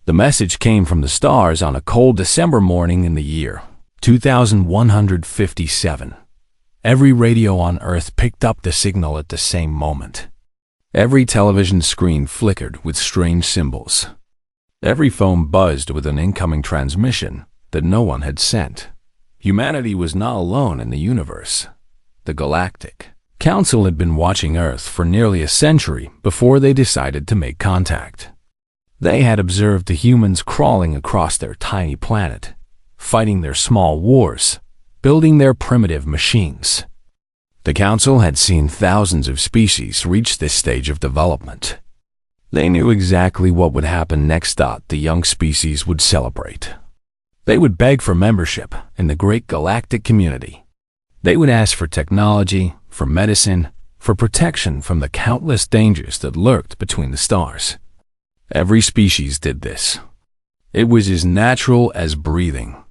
The message came from the stars on a cold December morning in the year 2157. Every radio on Earth picked up the signal at the same moment. Every television screen flickered with strange symbols. Every phone buzzed with an incoming transmission that no one had sent. Humanity was not alone in the universe. The Galactic Council had been watching Earth for nearly a century before they decided to make contact. They had observed the humans crawling across their tiny planet, fighting their small wars, building their primitive machines. The Council had seen thousands of species reach this stage of development. They knew exactly what would happen next. The young species would celebrate. They would beg for membership in the great galactic community. They would ask for technology, for medicine, for protection from the countless dangers that lurked between the stars. Every species did this. It was as natural as breathing.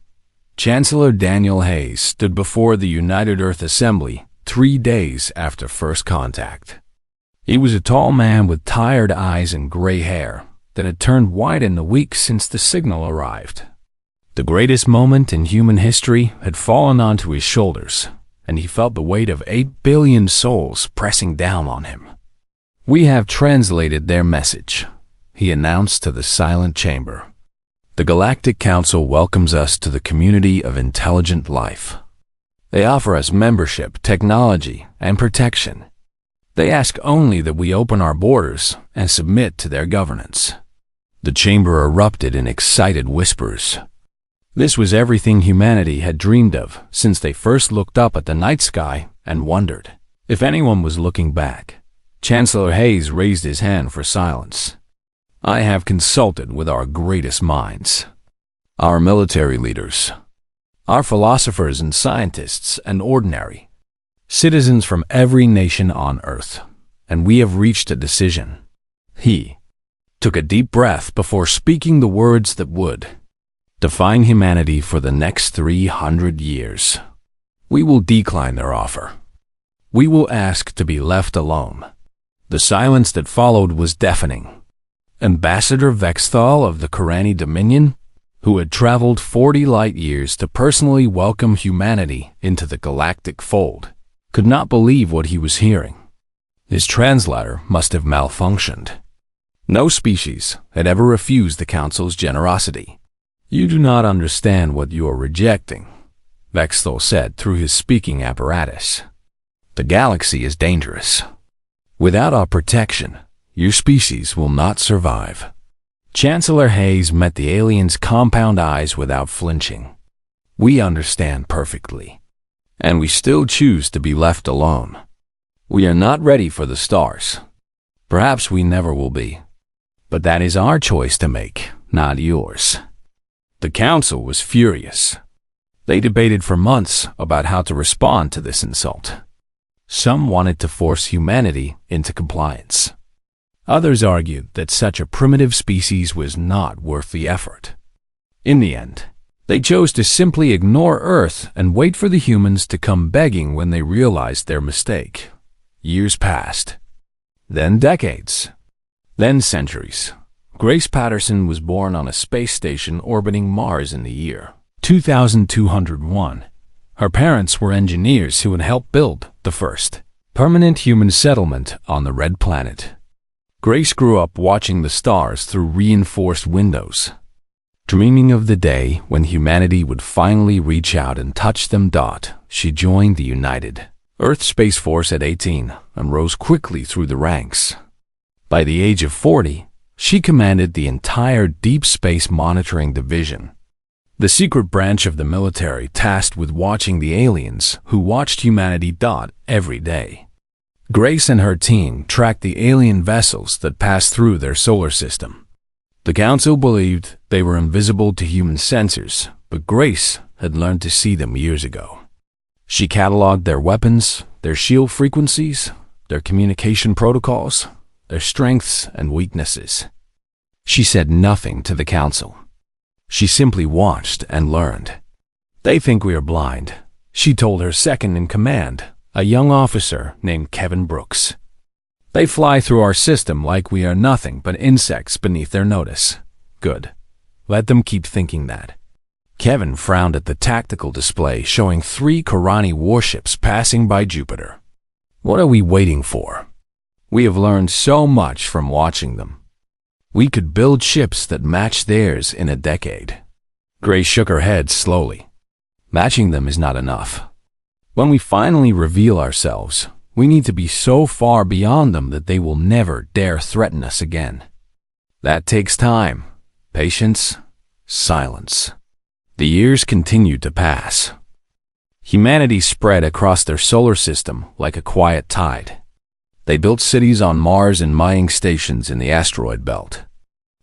Chancellor Daniel Hayes stood before the United Earth Assembly 3 days after first contact. He was a tall man with tired eyes and gray hair that had turned white in the weeks since the signal arrived. The greatest moment in human history had fallen onto his shoulders, and he felt the weight of 8 billion souls pressing down on him. "We have translated their message," he announced to the silent chamber. "The Galactic Council welcomes us to the community of intelligent life. They offer us membership, technology, and protection. They ask only that we open our borders and submit to their governance." The chamber erupted in excited whispers. This was everything humanity had dreamed of since they first looked up at the night sky and wondered if anyone was looking back. Chancellor Hayes raised his hand for silence. "I have consulted with our greatest minds, our military leaders, our philosophers and scientists, and ordinary citizens from every nation on Earth, and we have reached a decision." He took a deep breath before speaking the words that would define humanity for the next 300 years. "We will decline their offer. We will ask to be left alone." The silence that followed was deafening. Ambassador Vexthal of the Korani Dominion, who had traveled 40 light-years to personally welcome humanity into the galactic fold, could not believe what he was hearing. His translator must have malfunctioned. No species had ever refused the Council's generosity. "You do not understand what you are rejecting," Vexthal said through his speaking apparatus. "The galaxy is dangerous. Without our protection, your species will not survive." Chancellor Hayes met the alien's compound eyes without flinching. "We understand perfectly, and we still choose to be left alone. We are not ready for the stars. Perhaps we never will be. But that is our choice to make, not yours." The Council was furious. They debated for months about how to respond to this insult. Some wanted to force humanity into compliance. Others argued that such a primitive species was not worth the effort. In the end, they chose to simply ignore Earth and wait for the humans to come begging when they realized their mistake. Years passed. Then decades. Then centuries. Grace Patterson was born on a space station orbiting Mars in the year 2201. Her parents were engineers who had helped build the first permanent human settlement on the Red Planet. Grace grew up watching the stars through reinforced windows, dreaming of the day when humanity would finally reach out and touch them. She joined the United Earth Space Force at 18 and rose quickly through the ranks. By the age of 40, she commanded the entire Deep Space Monitoring Division, the secret branch of the military tasked with watching the aliens who watched humanity. Every day, Grace and her team tracked the alien vessels that passed through their solar system. The Council believed they were invisible to human sensors, but Grace had learned to see them years ago. She cataloged their weapons, their shield frequencies, their communication protocols, their strengths and weaknesses. She said nothing to the Council. She simply watched and learned. "They think we are blind," she told her second-in-command, a young officer named Kevin Brooks. "They fly through our system like we are nothing but insects beneath their notice." "Good," Let them keep thinking that. Kevin frowned at the tactical display showing 3 Korani warships passing by Jupiter. What are we waiting for? We have learned so much from watching them. We could build ships that match theirs in a decade. Gray shook her head slowly. Matching them is not enough. When we finally reveal ourselves, we need to be so far beyond them that they will never dare threaten us again. That takes time, patience, silence. The years continued to pass. Humanity spread across their solar system like a quiet tide. They built cities on Mars and mining stations in the asteroid belt.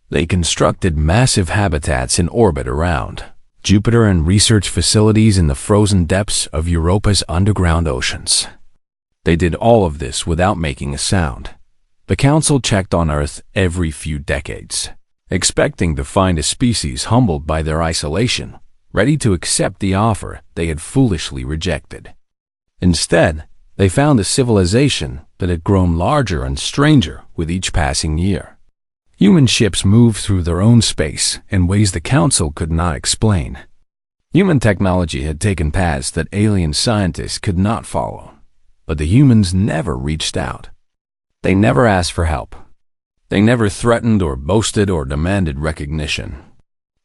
They constructed massive habitats in orbit around Jupiter and research facilities in the frozen depths of Europa's underground oceans. They did all of this without making a sound. The Council checked on Earth every few decades, expecting to find a species humbled by their isolation, ready to accept the offer they had foolishly rejected. Instead, they found a civilization that had grown larger and stranger with each passing year. Human ships moved through their own space in ways the Council could not explain. Human technology had taken paths that alien scientists could not follow, but the humans never reached out. They never asked for help. They never threatened or boasted or demanded recognition.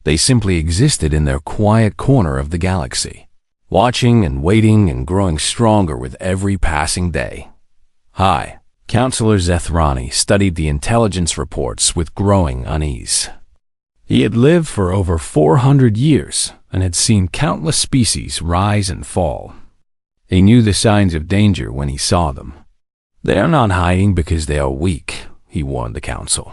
They simply existed in their quiet corner of the galaxy, watching and waiting and growing stronger with every passing day. Hi, Counselor Zethrani studied the intelligence reports with growing unease. He had lived for over 400 years and had seen countless species rise and fall. He knew the signs of danger when he saw them. They are not hiding because they are weak, he warned the Council.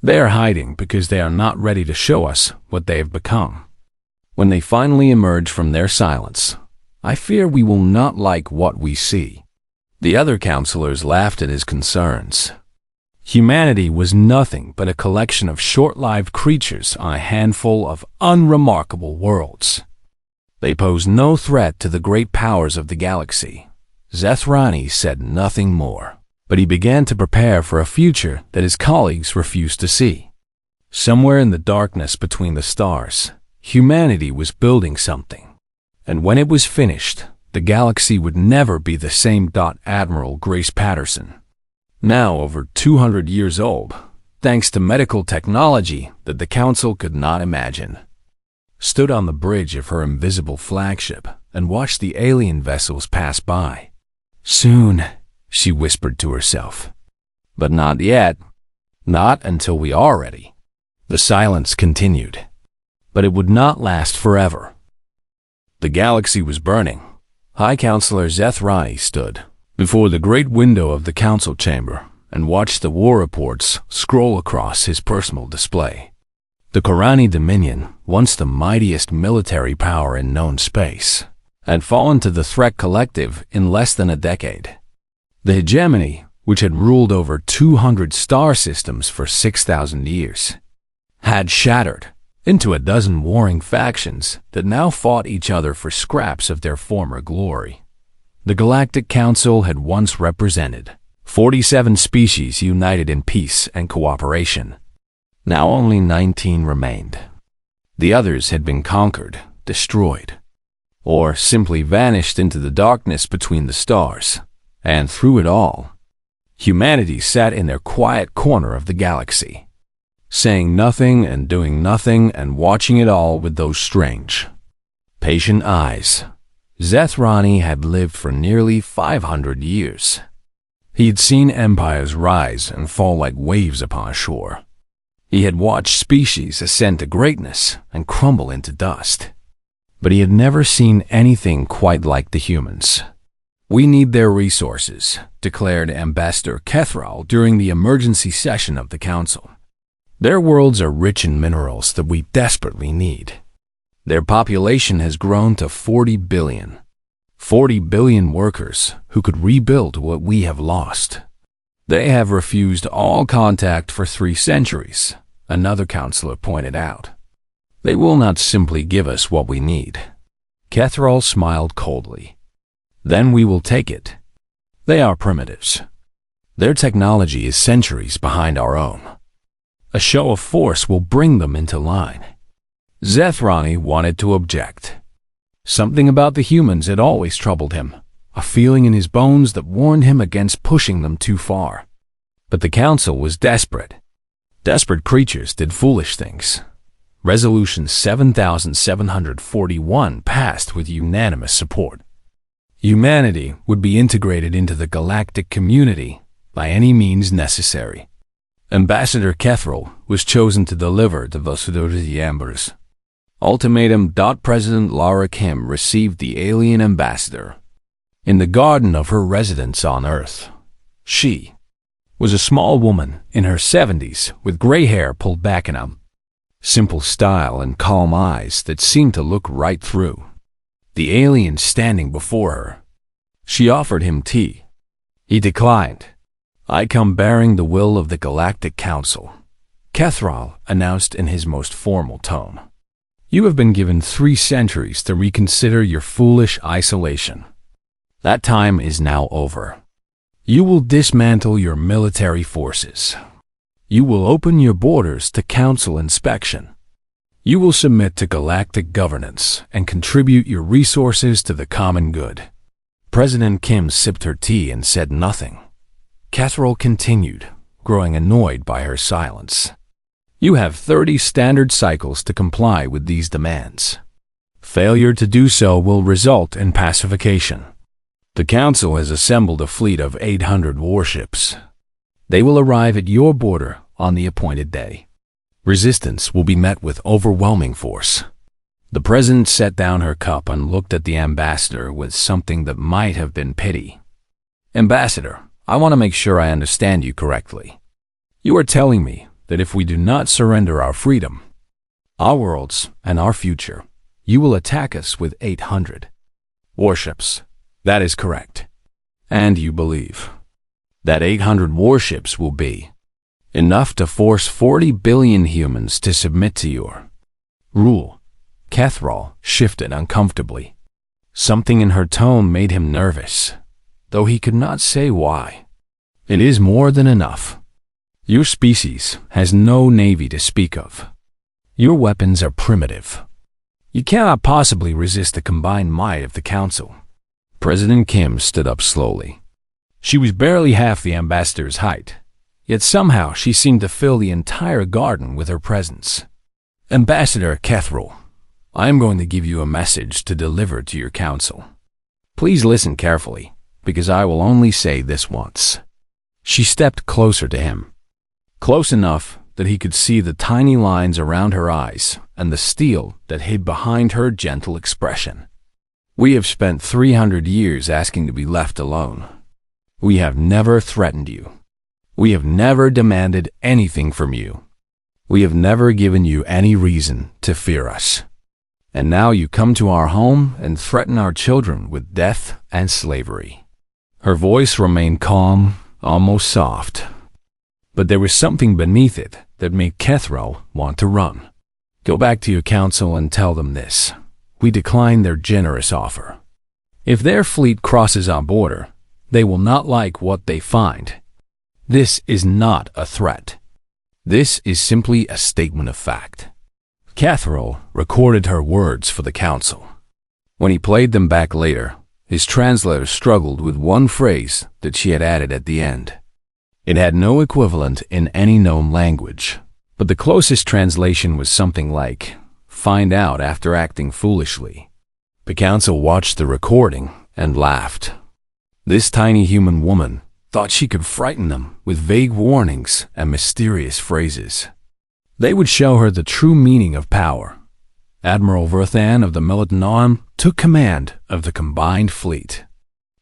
They are hiding because they are not ready to show us what they have become. When they finally emerge from their silence, I fear we will not like what we see. The other counselors laughed at his concerns. Humanity was nothing but a collection of short-lived creatures on a handful of unremarkable worlds. They posed no threat to the great powers of the galaxy. Zethrani said nothing more, but he began to prepare for a future that his colleagues refused to see. Somewhere in the darkness between the stars, humanity was building something. And when it was finished, the galaxy would never be the same. Admiral Grace Patterson, now over 200 years old, thanks to medical technology that the Council could not imagine, stood on the bridge of her invisible flagship and watched the alien vessels pass by. Soon, she whispered to herself. But not yet. Not until we are ready. The silence continued. But it would not last forever. The galaxy was burning. High Counselor Zethrani stood before the great window of the Council chamber and watched the war reports scroll across his personal display. The Korani Dominion, once the mightiest military power in known space, had fallen to the threat collective in less than a decade. The hegemony, which had ruled over 200 star systems for 6,000 years, had shattered into a dozen warring factions that now fought each other for scraps of their former glory. The Galactic Council had once represented 47 species united in peace and cooperation. Now only 19 remained. The others had been conquered, destroyed, or simply vanished into the darkness between the stars. And through it all, humanity sat in their quiet corner of the galaxy, saying nothing and doing nothing and watching it all with those strange, patient eyes. Zethrani had lived for nearly 500 years. He had seen empires rise and fall like waves upon a shore. He had watched species ascend to greatness and crumble into dust. But he had never seen anything quite like the humans. We need their resources, declared Ambassador Kethral during the emergency session of the Council. Their worlds are rich in minerals that we desperately need. Their population has grown to 40 billion. 40 billion workers who could rebuild what we have lost. They have refused all contact for 3 centuries, another counselor pointed out. They will not simply give us what we need. Kethral smiled coldly. Then we will take it. They are primitives. Their technology is centuries behind our own. A show of force will bring them into line. Zethrani wanted to object. Something about the humans had always troubled him, a feeling in his bones that warned him against pushing them too far. But the council was desperate. Desperate creatures did foolish things. Resolution 7741 passed with unanimous support. Humanity would be integrated into the galactic community by any means necessary. Ambassador Kethril was chosen to deliver the Futuristic Adventures. Ultimatum. President Lara Kim received the alien ambassador. In the garden of her residence on Earth, she was a small woman in her 70s with gray hair pulled back in a simple style and calm eyes that seemed to look right through the alien standing before her. She offered him tea. He declined. "I come bearing the will of the Galactic Council," Kethril announced in his most formal tone. "You have been given 3 centuries to reconsider your foolish isolation. That time is now over. You will dismantle your military forces. You will open your borders to council inspection. You will submit to galactic governance and contribute your resources to the common good." President Kim sipped her tea and said nothing. Kethril continued, growing annoyed by her silence. "You have 30 standard cycles to comply with these demands. Failure to do so will result in pacification. The Council has assembled a fleet of 800 warships. They will arrive at your border on the appointed day. Resistance will be met with overwhelming force." The president set down her cup and looked at the ambassador with something that might have been pity. "Ambassador, I want to make sure I understand you correctly. You are telling me that if we do not surrender our freedom, our worlds, and our future, you will attack us with 800 warships. That is correct. And you believe that 800 warships will be enough to force 40 billion humans to submit to your rule?" Kethril shifted uncomfortably. Something in her tone made him nervous, though he could not say why. "It is more than enough. Your species has no navy to speak of. Your weapons are primitive. You cannot possibly resist the combined might of the Council." President Kim stood up slowly. She was barely half the ambassador's height, yet somehow she seemed to fill the entire garden with her presence. "Ambassador Kethril, I am going to give you a message to deliver to your council. Please listen carefully, because I will only say this once." She stepped closer to him, close enough that he could see the tiny lines around her eyes and the steel that hid behind her gentle expression. "We have spent 300 years asking to be left alone. We have never threatened you. We have never demanded anything from you. We have never given you any reason to fear us. And now you come to our home and threaten our children with death and slavery." Her voice remained calm, almost soft. But there was something beneath it that made Kethril want to run. "Go back to your council and tell them this. We decline their generous offer. If their fleet crosses our border, they will not like what they find. This is not a threat. This is simply a statement of fact." Kethril recorded her words for the council. When he played them back later, his translator struggled with one phrase that she had added at the end. It had no equivalent in any known language, but the closest translation was something like, "Find out after acting foolishly." The council watched the recording and laughed. This tiny human woman thought she could frighten them with vague warnings and mysterious phrases. They would show her the true meaning of power. Admiral Verthan of the Militant took command of the combined fleet.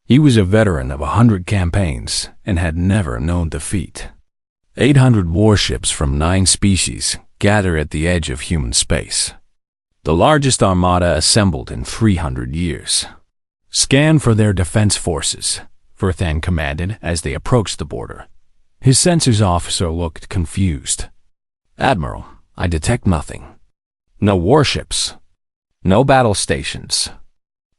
He was a veteran of 100 campaigns and had never known defeat. 800 warships from 9 species gathered at the edge of human space. The largest armada assembled in 300 years. "Scan for their defense forces," Verthan commanded as they approached the border. His sensors officer looked confused. "Admiral, I detect nothing. No warships. No battle stations.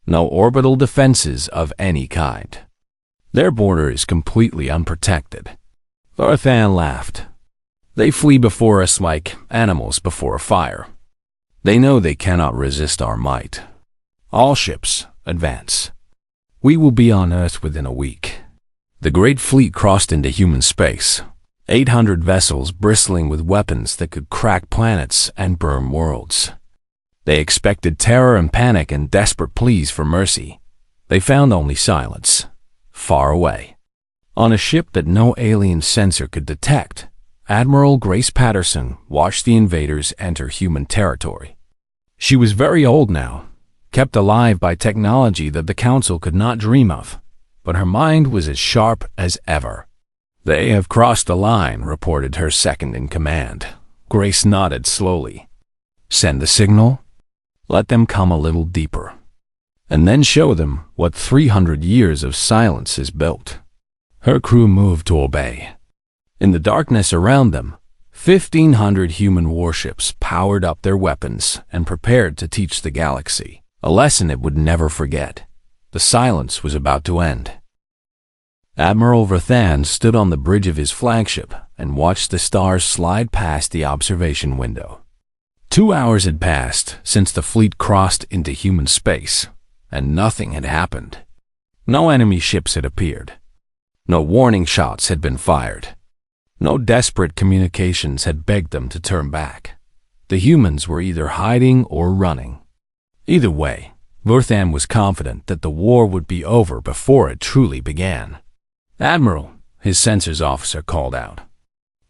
No orbital defenses of any kind. Their border is completely unprotected." Verthan laughed. "They flee before us like animals before a fire. They know they cannot resist our might. All ships, advance. We will be on Earth within a week. The great fleet crossed into human space. 800 vessels bristling with weapons that could crack planets and burn worlds. They expected terror and panic and desperate pleas for mercy. They found only silence, far away. On a ship that no alien sensor could detect, Admiral Grace Patterson watched the invaders enter human territory. She was very old now, kept alive by technology that the Council could not dream of, but her mind was as sharp as ever. "They have crossed the line," reported her second-in-command. Grace nodded slowly. "Send the signal. Let them come a little deeper. And then show them what 300 years of silence is built." Her crew moved to obey. In the darkness around them, 1,500 human warships powered up their weapons and prepared to teach the galaxy a lesson it would never forget. The silence was about to end. Admiral Verthan stood on the bridge of his flagship and watched the stars slide past the observation window. 2 hours had passed since the fleet crossed into human space, and nothing had happened. No enemy ships had appeared. No warning shots had been fired. No desperate communications had begged them to turn back. The humans were either hiding or running. Either way, Verthan was confident that the war would be over before it truly began. "Admiral," his sensors officer called out,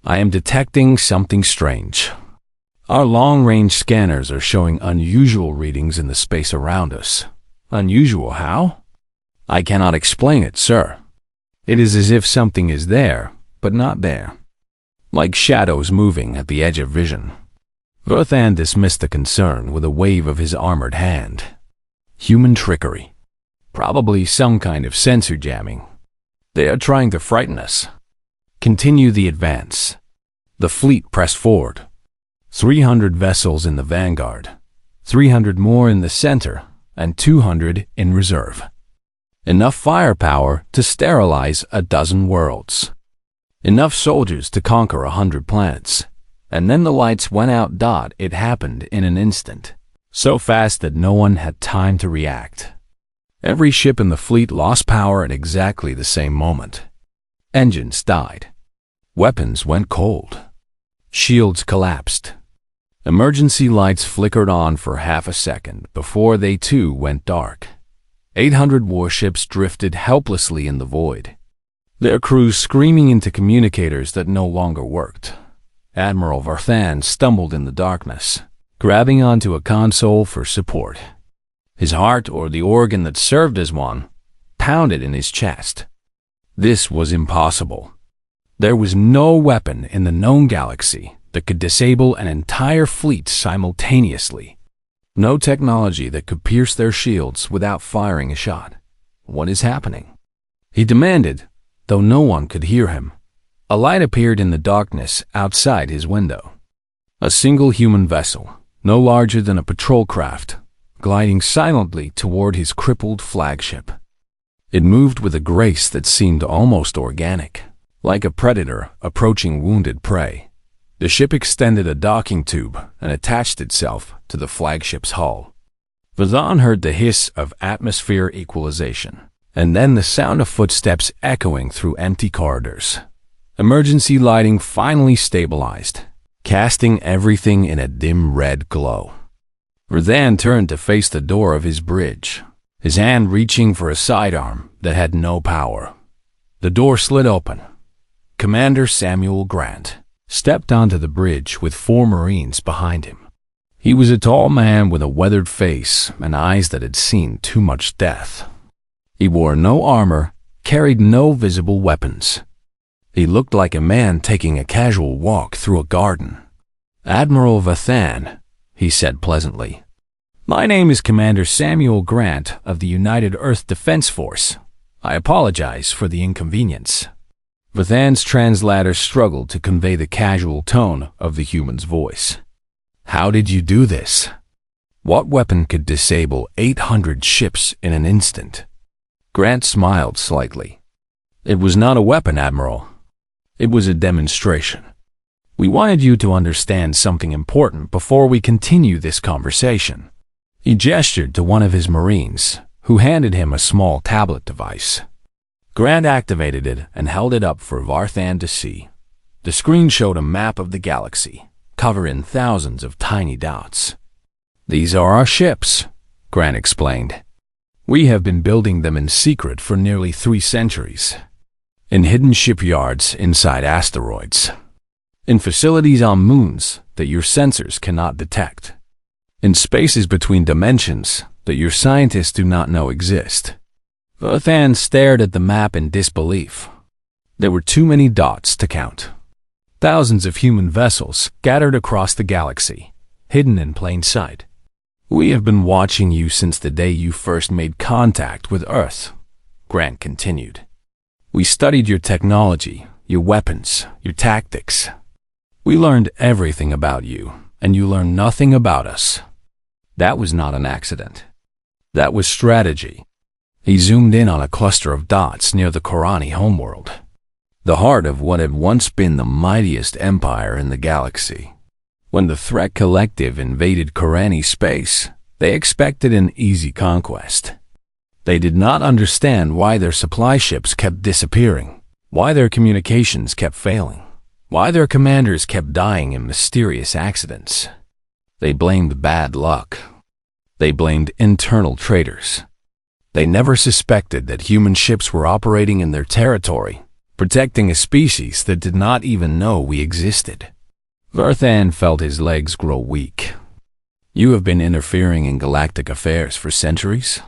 "I am detecting something strange. Our long-range scanners are showing unusual readings in the space around us." "Unusual how?" "I cannot explain it, sir. It is as if something is there, but not there. Like shadows moving at the edge of vision." Verthan dismissed the concern with a wave of his armored hand. "Human trickery. Probably some kind of sensor jamming. They are trying to frighten us. Continue the advance." The fleet pressed forward. 300 vessels in the vanguard, 300 more in the center, and 200 in reserve. Enough firepower to sterilize a dozen worlds. Enough soldiers to conquer 100 planets. And then the lights went out. It happened in an instant, so fast that no one had time to react. Every ship in the fleet lost power at exactly the same moment. Engines died. Weapons went cold. Shields collapsed. Emergency lights flickered on for half a second before they too went dark. 800 warships drifted helplessly in the void, their crews screaming into communicators that no longer worked. Admiral Verthan stumbled in the darkness, grabbing onto a console for support. His heart, or the organ that served as one, pounded in his chest. This was impossible. There was no weapon in the known galaxy that could disable an entire fleet simultaneously. No technology that could pierce their shields without firing a shot. "What is happening?" he demanded, though no one could hear him. A light appeared in the darkness outside his window. A single human vessel, no larger than a patrol craft, gliding silently toward his crippled flagship. It moved with a grace that seemed almost organic, like a predator approaching wounded prey. The ship extended a docking tube and attached itself to the flagship's hull. Verthan heard the hiss of atmosphere equalization, and then the sound of footsteps echoing through empty corridors. Emergency lighting finally stabilized, casting everything in a dim red glow. Verthan turned to face the door of his bridge, his hand reaching for a sidearm that had no power. The door slid open. Commander Samuel Grant stepped onto the bridge with 4 Marines behind him. He was a tall man with a weathered face and eyes that had seen too much death. He wore no armor, carried no visible weapons. He looked like a man taking a casual walk through a garden. "Admiral Verthan," he said pleasantly. "My name is Commander Samuel Grant of the United Earth Defense Force. I apologize for the inconvenience." Verthan's translator struggled to convey the casual tone of the human's voice. "How did you do this? What weapon could disable 800 ships in an instant?" Grant smiled slightly. "It was not a weapon, Admiral. It was a demonstration. We wanted you to understand something important before we continue this conversation. He gestured to one of his Marines, who handed him a small tablet device. Grant activated it and held it up for Varthan to see. The screen showed a map of the galaxy, covered in thousands of tiny dots. "These are our ships," Grant explained. "We have been building them in secret for nearly 3 centuries. In hidden shipyards inside asteroids. In facilities on moons that your sensors cannot detect. In spaces between dimensions that your scientists do not know exist." Varthan stared at the map in disbelief. There were too many dots to count. Thousands of human vessels scattered across the galaxy, hidden in plain sight. "We have been watching you since the day you first made contact with Earth," Grant continued. "We studied your technology, your weapons, your tactics. We learned everything about you, and you learned nothing about us. That was not an accident. That was strategy." He zoomed in on a cluster of dots near the Korani homeworld, the heart of what had once been the mightiest empire in the galaxy. When the Threat Collective invaded Korani space, they expected an easy conquest. They did not understand why their supply ships kept disappearing, why their communications kept failing, why their commanders kept dying in mysterious accidents. They blamed bad luck. They blamed internal traitors. They never suspected that human ships were operating in their territory, protecting a species that did not even know we existed. Varthan felt his legs grow weak. "You have been interfering in galactic affairs for centuries?"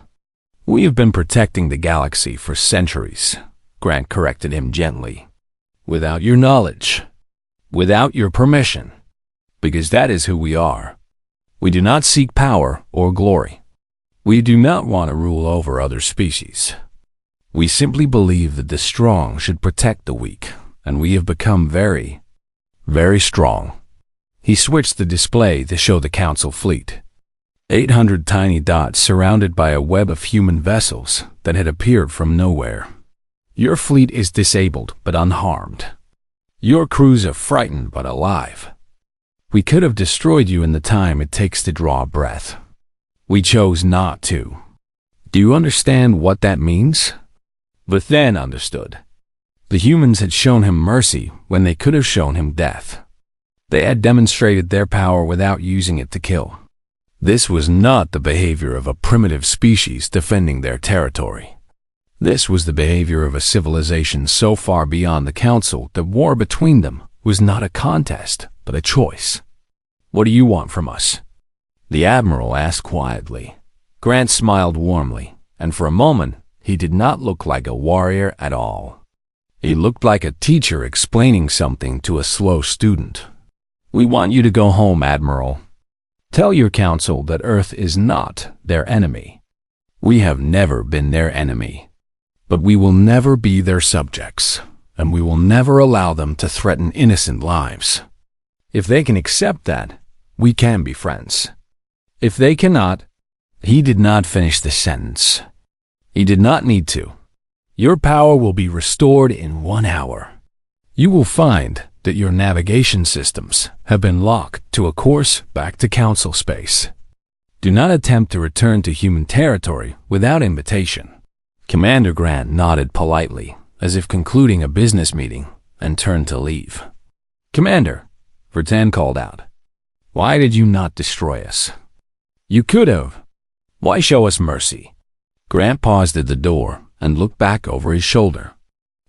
"We have been protecting the galaxy for centuries," Grant corrected him gently. "Without your knowledge. Without your permission. Because that is who we are. We do not seek power or glory. We do not want to rule over other species. We simply believe that the strong should protect the weak, and we have become very, very strong." He switched the display to show the Council fleet. 800 tiny dots surrounded by a web of human vessels that had appeared from nowhere. "Your fleet is disabled but unharmed. Your crews are frightened but alive. We could have destroyed you in the time it takes to draw a breath. We chose not to. Do you understand what that means?" Varthan understood. The humans had shown him mercy when they could have shown him death. They had demonstrated their power without using it to kill. This was not the behavior of a primitive species defending their territory. This was the behavior of a civilization so far beyond the Council that war between them was not a contest, but a choice. "What do you want from us?" the Admiral asked quietly. Grant smiled warmly, and for a moment he did not look like a warrior at all. He looked like a teacher explaining something to a slow student. "We want you to go home, Admiral. Tell your Council that Earth is not their enemy. We have never been their enemy. But we will never be their subjects, and we will never allow them to threaten innocent lives. If they can accept that, we can be friends. If they cannot..." He did not finish the sentence. He did not need to. "Your power will be restored in 1 hour. You will find that your navigation systems have been locked to a course back to Council space. Do not attempt to return to human territory without invitation." Commander Grant nodded politely, as if concluding a business meeting, and turned to leave. "Commander," Varthan called out, "why did you not destroy us? You could have. Why show us mercy?" Grant paused at the door and looked back over his shoulder.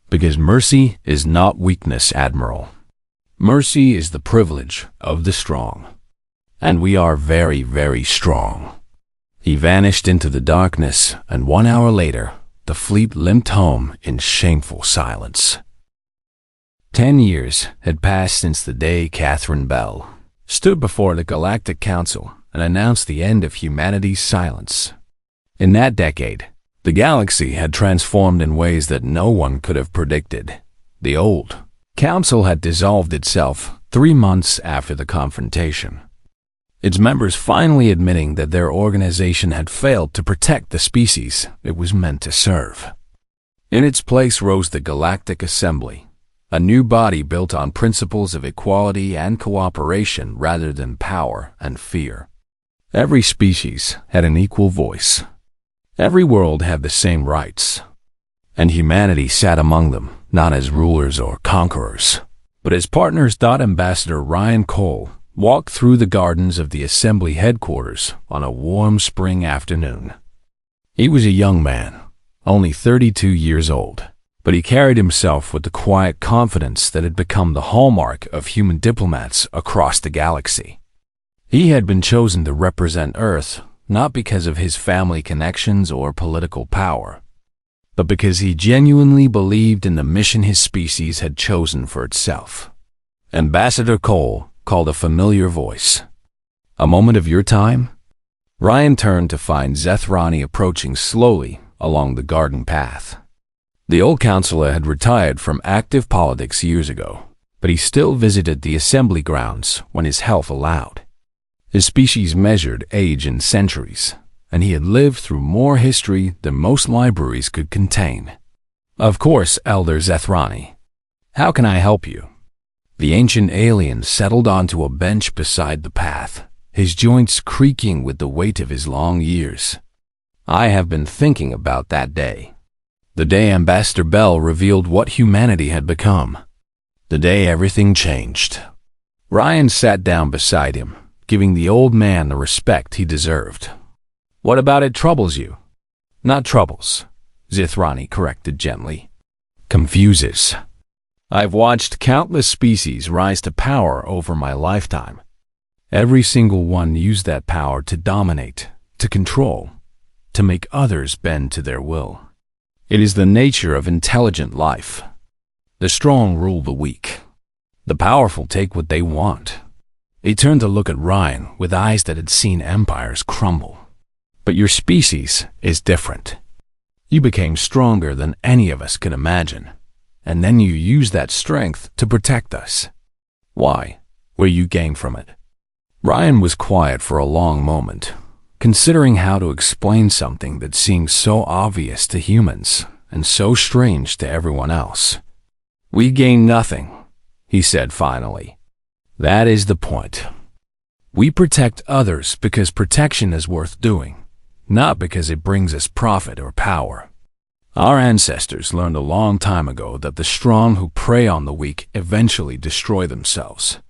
"Because mercy is not weakness, Admiral. Mercy is the privilege of the strong. And we are very, very strong." He vanished into the darkness, and 1 hour later, the fleet limped home in shameful silence. 10 years had passed since the day Catherine Bell stood before the Galactic Council and announced the end of humanity's silence. In that decade, the galaxy had transformed in ways that no one could have predicted. The old Council had dissolved itself 3 months after the confrontation, its members finally admitting that their organization had failed to protect the species it was meant to serve. In its place rose the Galactic Assembly, A new body built on principles of equality and cooperation rather than power and fear. Every species had an equal voice. Every world had the same rights. And humanity sat among them, not as rulers or conquerors, but as partners. Ambassador Ryan Cole walked through the gardens of the Assembly headquarters on a warm spring afternoon. He was a young man, only 32 years old, but he carried himself with the quiet confidence that had become the hallmark of human diplomats across the galaxy. He had been chosen to represent Earth not because of his family connections or political power, but because he genuinely believed in the mission his species had chosen for itself. Ambassador Cole called a familiar voice. "A moment of your time?" Ryan turned to find Zethrani approaching slowly along the garden path. The old counselor had retired from active politics years ago, but he still visited the assembly grounds when his health allowed. His species measured age in centuries, and he had lived through more history than most libraries could contain. "Of course, Elder Zethrani. How can I help you?" The ancient alien settled onto a bench beside the path, his joints creaking with the weight of his long years. "I have been thinking about that day. The day Ambassador Bell revealed what humanity had become. The day everything changed." Ryan sat down beside him, giving the old man the respect he deserved. "What about it troubles you?" "Not troubles," Zethrani corrected gently. "Confuses. I've watched countless species rise to power over my lifetime. Every single one used that power to dominate, to control, to make others bend to their will. It is the nature of intelligent life. The strong rule the weak. The powerful take what they want." He turned to look at Ryan with eyes that had seen empires crumble. "But your species is different. You became stronger than any of us could imagine, and then you used that strength to protect us. Why? What you gained from it?" Ryan was quiet for a long moment, considering how to explain something that seemed so obvious to humans and so strange to everyone else. "We gain nothing," he said finally. "That is the point. We protect others because protection is worth doing, not because it brings us profit or power. Our ancestors learned a long time ago that the strong who prey on the weak eventually destroy themselves.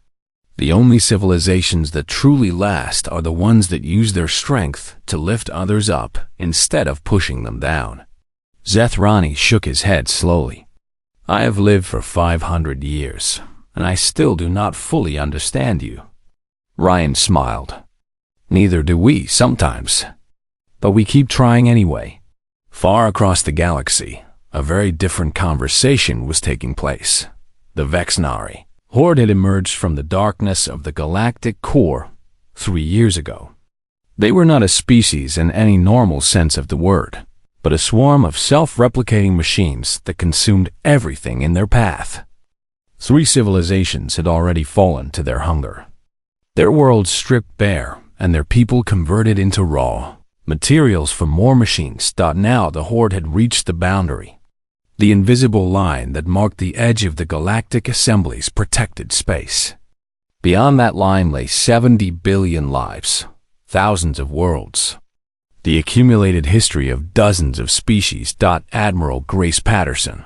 The only civilizations that truly last are the ones that use their strength to lift others up instead of pushing them down." Zethrani shook his head slowly. "I have lived for 500 years, and I still do not fully understand you." Ryan smiled. "Neither do we sometimes. But we keep trying anyway." Far across the galaxy, a very different conversation was taking place. The Vexnari horde had emerged from the darkness of the galactic core 3 years ago. They were not a species in any normal sense of the word, but a swarm of self-replicating machines that consumed everything in their path. 3 civilizations had already fallen to their hunger. Their worlds stripped bare and their people converted into raw materials for more machines. Now the horde had reached the boundary, the invisible line that marked the edge of the Galactic Assembly's protected space. Beyond that line lay 70 billion lives, thousands of worlds, the accumulated history of dozens of species. Admiral Grace Patterson,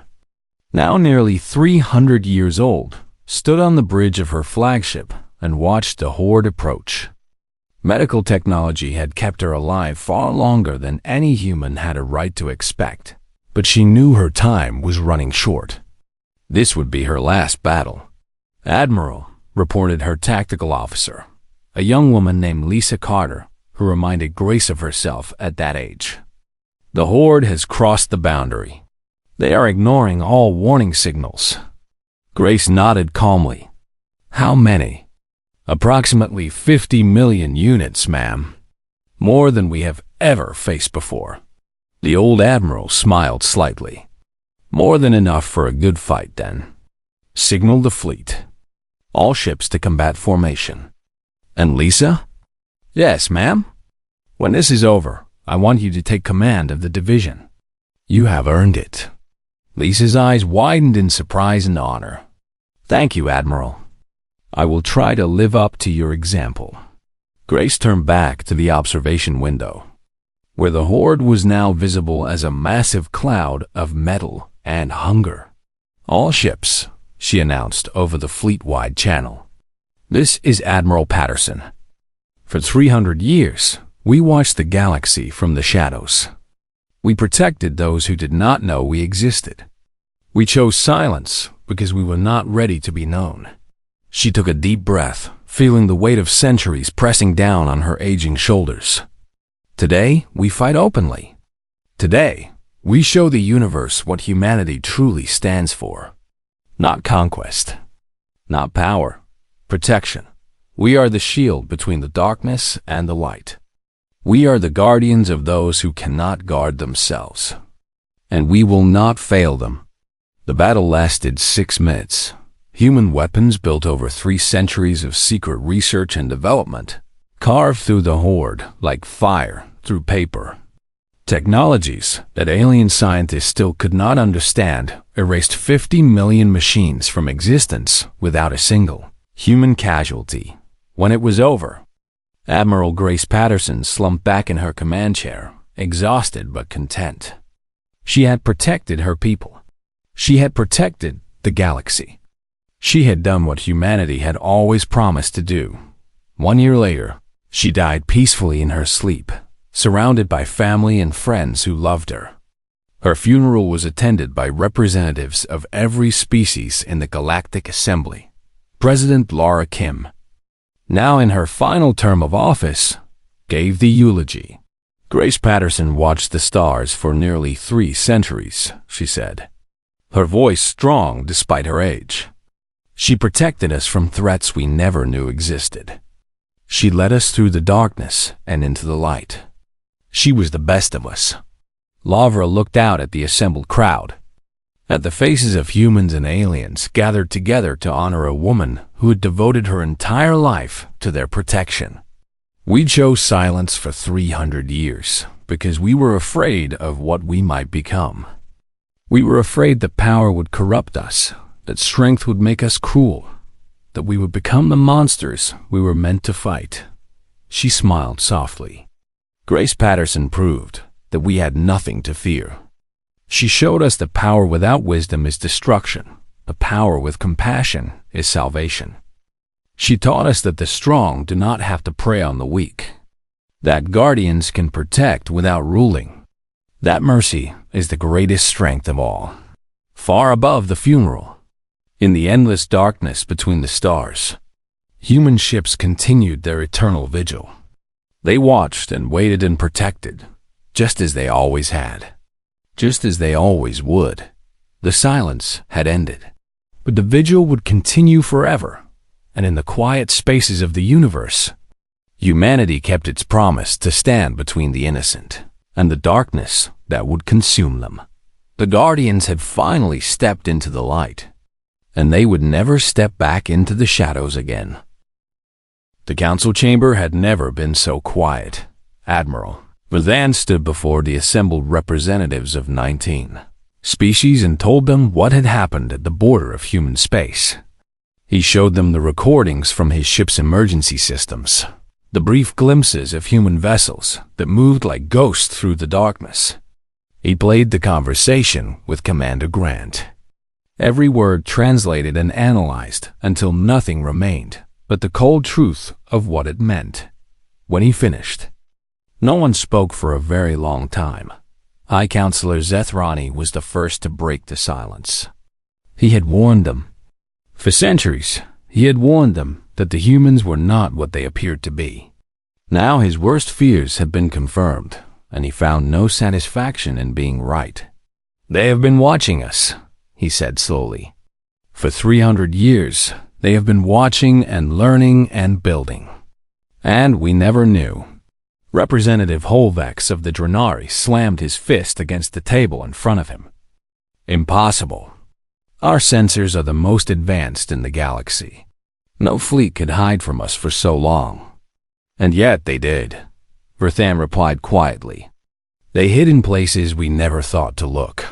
now nearly 300 years old, stood on the bridge of her flagship and watched the horde approach. Medical technology had kept her alive far longer than any human had a right to expect, but she knew her time was running short. This would be her last battle. "Admiral," reported her tactical officer, a young woman named Lisa Carter, who reminded Grace of herself at that age. "The horde has crossed the boundary. They are ignoring all warning signals." Grace nodded calmly. "How many?" "Approximately 50 million units, ma'am. More than we have ever faced before." The old admiral smiled slightly. "More than enough for a good fight, then. Signal the fleet. All ships to combat formation." "And Lisa?" "Yes, ma'am. When this is over, I want you to take command of the division. You have earned it." Lisa's eyes widened in surprise and honor. "Thank you, Admiral. I will try to live up to your example." Grace turned back to the observation window, where the horde was now visible as a massive cloud of metal and hunger. "All ships," she announced over the fleet-wide channel. "This is Admiral Patterson. For 300 years, we watched the galaxy from the shadows. We protected those who did not know we existed. We chose silence because we were not ready to be known." She took a deep breath, feeling the weight of centuries pressing down on her aging shoulders. "Today, we fight openly. Today, we show the universe what humanity truly stands for. Not conquest, not power, protection. We are the shield between the darkness and the light. We are the guardians of those who cannot guard themselves. And we will not fail them." The battle lasted 6 minutes. Human weapons built over 3 centuries of secret research and development carved through the horde like fire through paper. Technologies that alien scientists still could not understand erased 50 million machines from existence without a single human casualty. When it was over, Admiral Grace Patterson slumped back in her command chair, exhausted but content. She had protected her people. She had protected the galaxy. She had done what humanity had always promised to do. 1 year later, she died peacefully in her sleep, surrounded by family and friends who loved her. Her funeral was attended by representatives of every species in the Galactic Assembly. President Laura Kim, now in her final term of office, gave the eulogy. "Grace Patterson watched the stars for nearly 3 centuries, she said, her voice strong despite her age. She protected us from threats we never knew existed. She led us through the darkness and into the light. She was the best of us." Lavra looked out at the assembled crowd, at the faces of humans and aliens gathered together to honor a woman who had devoted her entire life to their protection. "We chose silence for 300 years because we were afraid of what we might become. We were afraid that power would corrupt us, that strength would make us cruel, that we would become the monsters we were meant to fight." She smiled softly. Grace Patterson proved that we had nothing to fear. She showed us that power without wisdom is destruction, but power with compassion is salvation. She taught us that the strong do not have to prey on the weak, that guardians can protect without ruling, that mercy is the greatest strength of all. Far above the funeral, in the endless darkness between the stars, human ships continued their eternal vigil. They watched and waited and protected, just as they always had, just as they always would. The silence had ended, but the vigil would continue forever, and in the quiet spaces of the universe, humanity kept its promise to stand between the innocent and the darkness that would consume them. The guardians had finally stepped into the light, and they would never step back into the shadows again. The council chamber had never been so quiet. Admiral Vathan stood before the assembled representatives of 19 species and told them what had happened at the border of human space. He showed them the recordings from his ship's emergency systems, the brief glimpses of human vessels that moved like ghosts through the darkness. He played the conversation with Commander Grant, every word translated and analyzed until nothing remained but the cold truth of what it meant. When he finished, no one spoke for a very long time. High Counselor Zethrani was the first to break the silence. He had warned them. For centuries, he had warned them that the humans were not what they appeared to be. Now his worst fears had been confirmed, and he found no satisfaction in being right. "They have been watching us," he said slowly. "For 300 years, they have been watching and learning and building. And we never knew." Representative Holvex of the Drenari slammed his fist against the table in front of him. "Impossible. Our sensors are the most advanced in the galaxy. No fleet could hide from us for so long." "And yet they did," Vathan replied quietly. "They hid in places we never thought to look.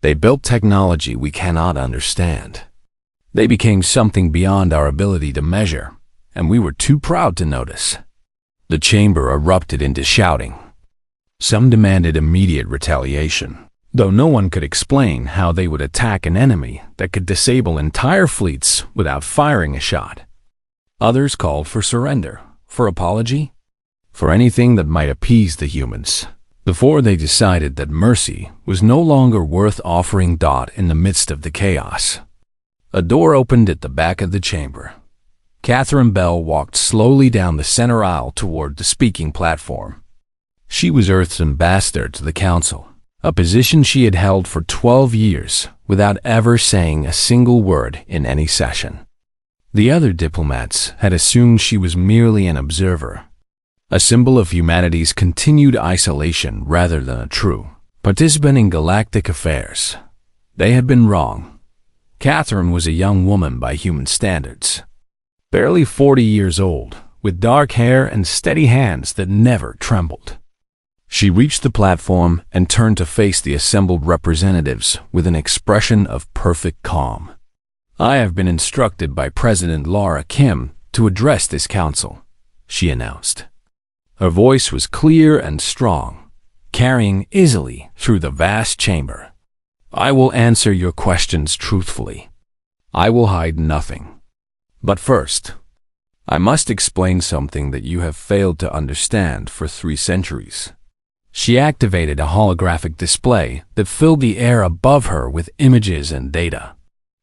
They built technology we cannot understand. They became something beyond our ability to measure, and we were too proud to notice. The chamber erupted into shouting. Some demanded immediate retaliation, though no one could explain how they would attack an enemy that could disable entire fleets without firing a shot. Others called for surrender, for apology, for anything that might appease the humans, before they decided that mercy was no longer worth offering. In the midst of the chaos, a door opened at the back of the chamber. Catherine Bell walked slowly down the center aisle toward the speaking platform. She was Earth's ambassador to the Council, a position she had held for 12 years without ever saying a single word in any session. The other diplomats had assumed she was merely an observer, a symbol of humanity's continued isolation rather than a true participant in galactic affairs. They had been wrong. Catherine was a young woman by human standards, barely 40 years old, with dark hair and steady hands that never trembled. She reached the platform and turned to face the assembled representatives with an expression of perfect calm. "I have been instructed by President Laura Kim to address this council," she announced. Her voice was clear and strong, carrying easily through the vast chamber. "I will answer your questions truthfully. I will hide nothing. But first, I must explain something that you have failed to understand for 3 centuries. She activated a holographic display that filled the air above her with images and data.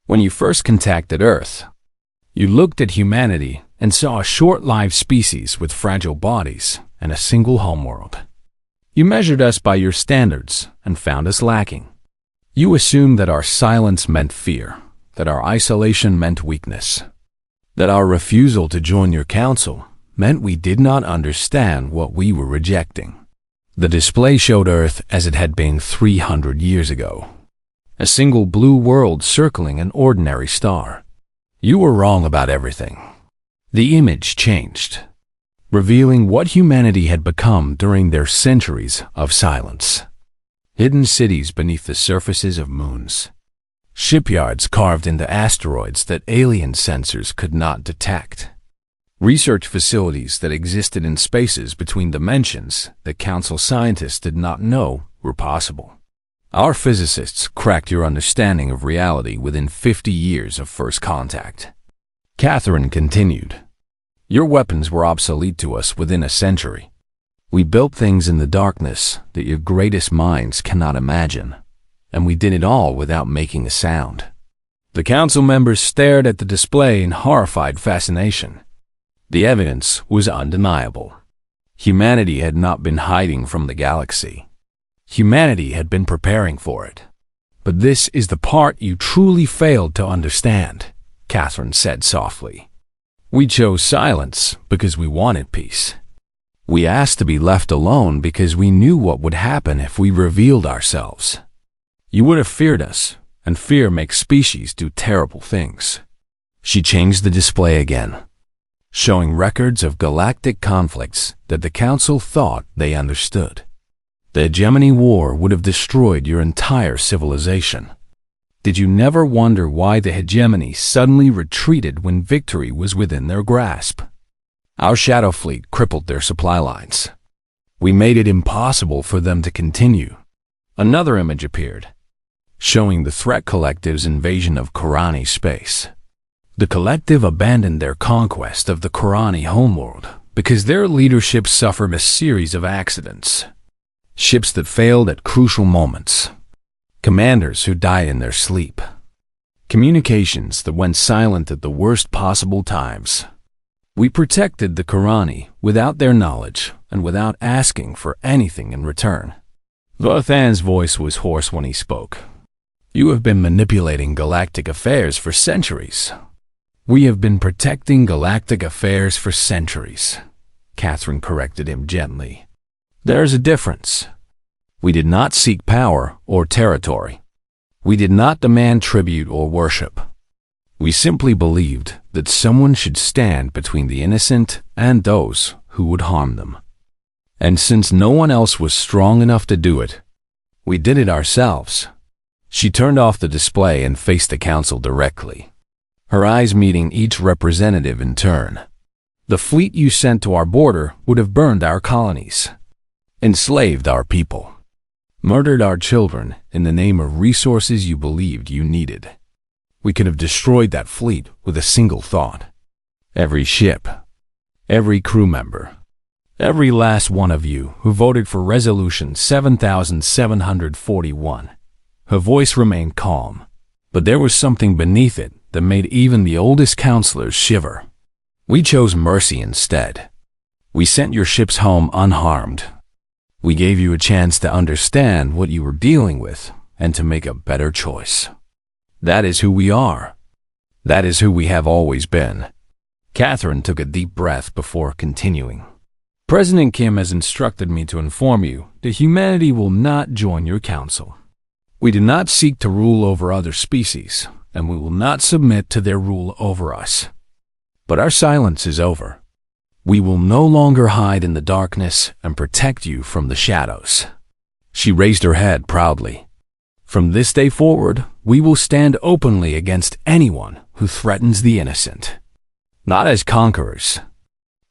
When you first contacted Earth, you looked at humanity and saw a short-lived species with fragile bodies and a single homeworld. You measured us by your standards and found us lacking. You assumed that our silence meant fear, that our isolation meant weakness, that our refusal to join your council meant we did not understand what we were rejecting. The display showed Earth as it had been 300 years ago, a single blue world circling an ordinary star. You were wrong about everything. The image changed, revealing what humanity had become during their centuries of silence. Hidden cities beneath the surfaces of moons, shipyards carved into asteroids that alien sensors could not detect, research facilities that existed in spaces between dimensions that Council scientists did not know were possible. Our physicists cracked your understanding of reality within 50 years of first contact. Catherine continued. Your weapons were obsolete to us within a century. We built things in the darkness that your greatest minds cannot imagine, and we did it all without making a sound. The council members stared at the display in horrified fascination. The evidence was undeniable. Humanity had not been hiding from the galaxy. Humanity had been preparing for it. But this is the part you truly failed to understand, Catherine said softly. We chose silence because we wanted peace. We asked to be left alone because we knew what would happen if we revealed ourselves. You would have feared us, and fear makes species do terrible things. She changed the display again, showing records of galactic conflicts that the Council thought they understood. The Hegemony War would have destroyed your entire civilization. Did you never wonder why the hegemony suddenly retreated when victory was within their grasp? Our Shadow Fleet crippled their supply lines. We made it impossible for them to continue. Another image appeared, showing the Threat Collective's invasion of Korani space. The collective abandoned their conquest of the Korani homeworld because their leadership suffered a series of accidents. Ships that failed at crucial moments. Commanders who died in their sleep. Communications that went silent at the worst possible times. We protected the Korani without their knowledge and without asking for anything in return. Vothan's voice was hoarse when he spoke. You have been manipulating galactic affairs for centuries. We have been protecting galactic affairs for centuries, Catherine corrected him gently. There's a difference. We did not seek power or territory. We did not demand tribute or worship. We simply believed that someone should stand between the innocent and those who would harm them. And since no one else was strong enough to do it, we did it ourselves. She turned off the display and faced the council directly, her eyes meeting each representative in turn. The fleet you sent to our border would have burned our colonies, enslaved our people, murdered our children in the name of resources you believed you needed. We could have destroyed that fleet with a single thought. Every ship, every crew member, every last one of you who voted for Resolution 7741. Her voice remained calm, but there was something beneath it that made even the oldest counselors shiver. We chose mercy instead. We sent your ships home unharmed. We gave you a chance to understand what you were dealing with and to make a better choice. That is who we are. That is who we have always been. Catherine took a deep breath before continuing. President Kim has instructed me to inform you that humanity will not join your council. We do not seek to rule over other species, and we will not submit to their rule over us. But our silence is over. We will no longer hide in the darkness and protect you from the shadows. She raised her head proudly. From this day forward, we will stand openly against anyone who threatens the innocent. Not as conquerors,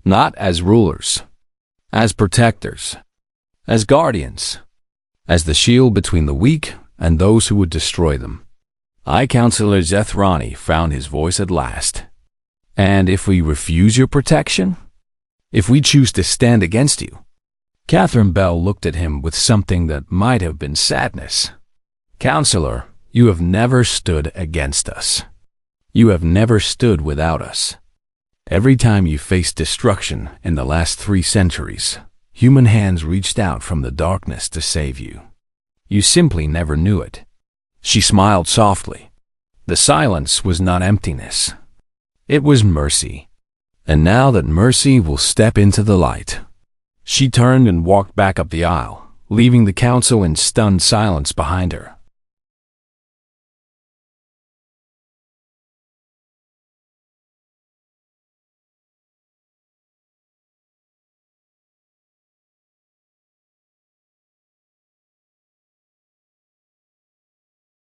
not as rulers, as protectors, as guardians, as the shield between the weak and those who would destroy them. I, Counselor Zethrani, found his voice at last. And if we refuse your protection, if we choose to stand against you, Catherine Bell looked at him with something that might have been sadness. Counselor, you have never stood against us. You have never stood without us. Every time you faced destruction in the last 3 centuries, human hands reached out from the darkness to save you. You simply never knew it. She smiled softly. The silence was not emptiness. It was mercy. And now that mercy will step into the light. She turned and walked back up the aisle, leaving the council in stunned silence behind her.